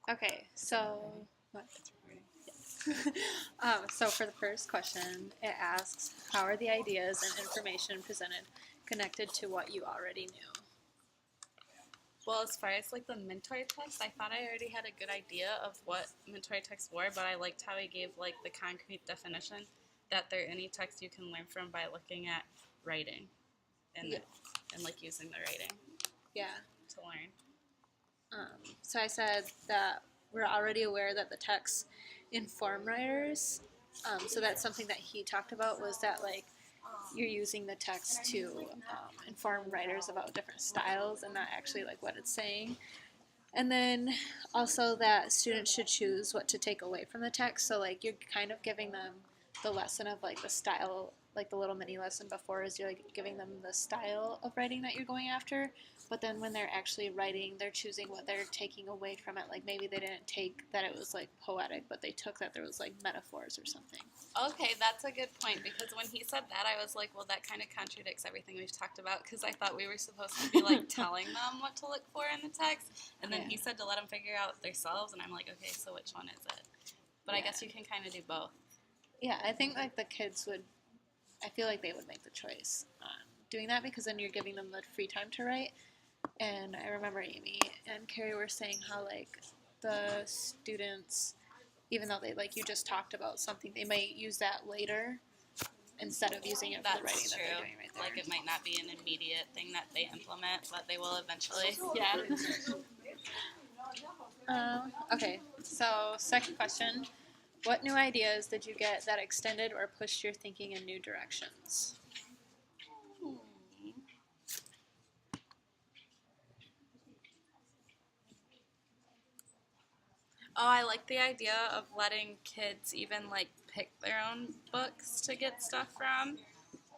Okay, so what? So for the first question, it asks, how are the ideas and information presented connected to what you already knew? Well, as far as like the mentor text, I thought I already had a good idea of what mentor texts were, but I liked how he gave like the concrete definition that they're any text you can learn from by looking at writing and Yeah. and like using the writing Yeah. to learn. So I said that we're already aware that the texts inform writers. So that's something that he talked about, was that like you're using the text to inform writers about different styles and not actually like what it's saying. And then also that students should choose what to take away from the text. So like you're kind of giving them the lesson of like the style, like the little mini lesson before is you're like giving them the style of writing that you're going after. But then when they're actually writing, they're choosing what they're taking away from it. Like maybe they didn't take that it was like poetic, but they took that there was like metaphors or something. Okay, that's a good point, because when he said that, I was like, well, that kind of contradicts everything we've talked about, because I thought we were supposed to be like telling them what to look for in the text, and then he said to let them figure out themselves, and I'm like, okay, so which one is it? But I guess you can kind of do both. Yeah, I think like the kids would, I feel like they would make the choice on doing that, because then you're giving them the free time to write. And I remember Amy and Carrie were saying how like the students, even though they like you just talked about something, they might use that later instead of using it for the writing that they're doing right there. Like it might not be an immediate thing that they implement, but they will eventually. Yeah. Okay, so second question. What new ideas did you get that extended or pushed your thinking in new directions? Oh, I like the idea of letting kids even like pick their own books to get stuff from.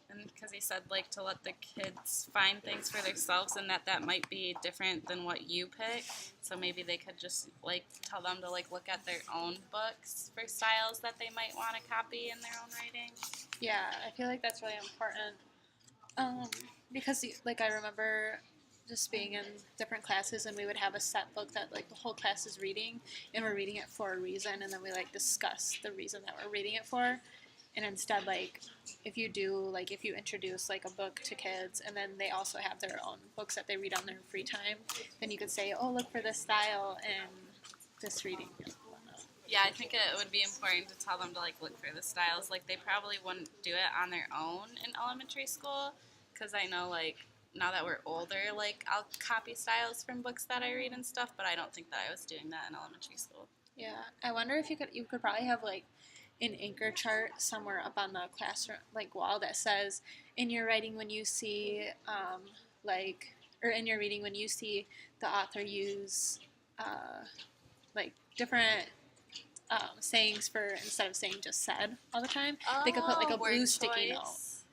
And because he said like to let the kids find things for themselves, and that might be different than what you pick. So maybe they could just like tell them to like look at their own books for styles that they might want to copy in their own writing. Yeah, I feel like that's really important. Because like I remember just being in different classes, and we would have a set book that like the whole class is reading, and we're reading it for a reason, and then we like discuss the reason that we're reading it for. And instead, like if you introduce like a book to kids, and then they also have their own books that they read on their free time, then you could say, oh, look for this style and this reading. Yeah, I think it would be important to tell them to like look for the styles. Like they probably wouldn't do it on their own in elementary school, because I know like now that we're older, like I'll copy styles from books that I read and stuff, but I don't think that I was doing that in elementary school. Yeah, I wonder if you could probably have like an anchor chart somewhere up on the classroom like wall that says, in your writing when you see or in your reading when you see the author use like different sayings for, instead of saying just said all the time, they could put like a blue sticky note.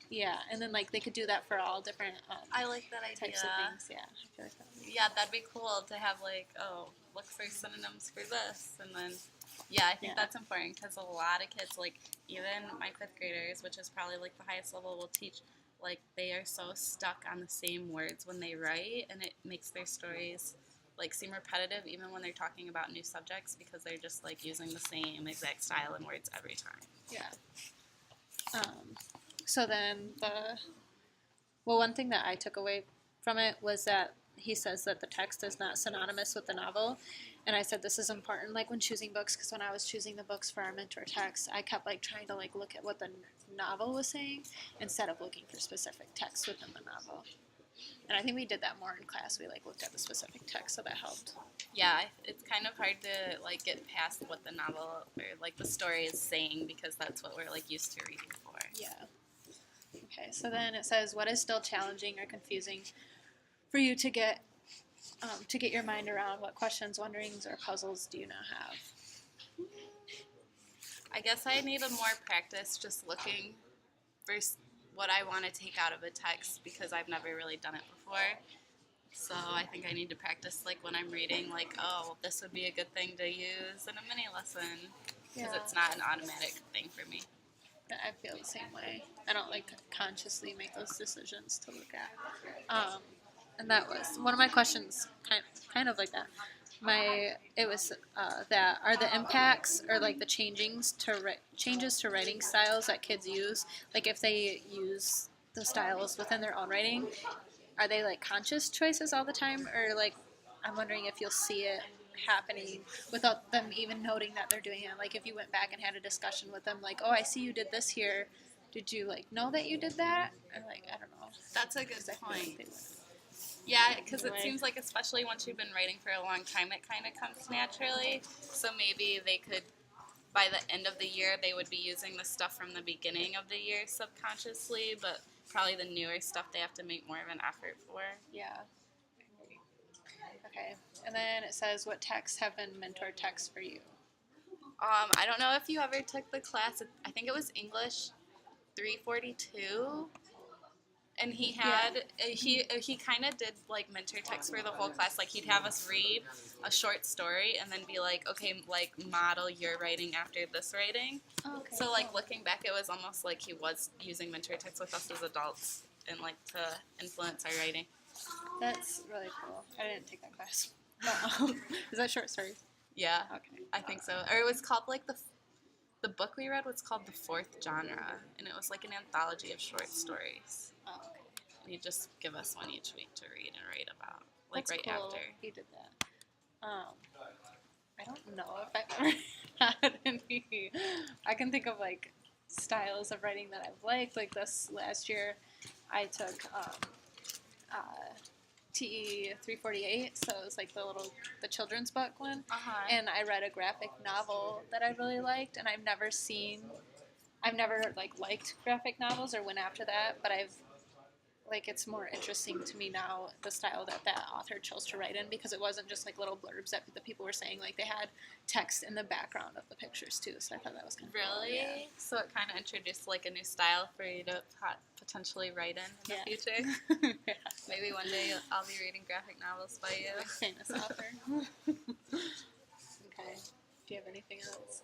Yeah, and then like they could do that for all different I like that idea. types of things. Yeah, I feel like that would be that'd be cool to have like, oh, look for synonyms for this, and then I think that's important, because a lot of kids, like even my fifth graders, which is probably like the highest level we'll teach, like they are so stuck on the same words when they write, and it makes their stories like seem repetitive even when they're talking about new subjects, because they're just like using the same exact style and words every time. Yeah. So then one thing that I took away from it was that he says that the text is not synonymous with the novel. And I said this is important, like when choosing books, because when I was choosing the books for our mentor text, I kept like trying to like look at what the novel was saying instead of looking for specific text within the novel. And I think we did that more in class. We like looked at the specific text, so that helped. Yeah, it's kind of hard to like get past what the novel or like the story is saying, because that's what we're like used to reading for. Yeah. Okay, so then it says, what is still challenging or confusing for you to get your mind around? What questions, wonderings, or puzzles do you now have? I guess I need a more practice just looking for what I want to take out of a text, because I've never really done it before. So I think I need to practice like when I'm reading, like, oh, this would be a good thing to use in a mini lesson, because it's not an automatic thing for me. I feel the same way. I don't like consciously make those decisions to look at. And that was one of my questions, kind of like that. it was that are the impacts or like the changes to writing styles that kids use, like if they use the styles within their own writing, are they like conscious choices all the time, or like I'm wondering if you'll see it happening without them even noting that they're doing it. Like if you went back and had a discussion with them, like, oh, I see you did this here. Did you like know that you did that? Or like I don't know. That's a good 'Cause I feel point. like Yeah, because it Anyway. seems like especially once you've been writing for a long time, it kind of comes naturally. So maybe they could, by the end of the year, they would be using the stuff from the beginning of the year subconsciously, but probably the newer stuff they have to make more of an effort for. Yeah. Okay. And then it says, what texts have been mentor texts for you? I don't know if you ever took the class. I think it was English 342. And he had he kind of did like mentor text for the whole class. Like he'd have us read a short story and then be like, okay, like model your writing after this writing. Oh, okay. So like looking back, it was almost like he was using mentor text with us as adults and like to influence our writing. That's really cool. I didn't take that class. Is that short stories? Yeah, Okay. I think so. Or it was called like the book we read was called The Fourth Genre, and it was like an anthology of short stories. Oh, okay. And he'd just give us one each week to read and write about, like That's right cool. after. He did that. I don't know if I've ever had any. I can think of like styles of writing that I've liked. Like this last year, I took TE405, so it was like the children's book one, and I read a graphic novel that I really liked, and I've never like liked graphic novels or went after that, but it's more interesting to me now the style that author chose to write in, because it wasn't just like little blurbs that the people were saying, like they had text in the background of the pictures too, so I thought that was kind of Really? cool. Yeah. So it kind of introduced like a new style for you to potentially write in the future. Yeah. Maybe one day I'll be reading graphic novels by you. Famous author. Okay. Do you have anything else?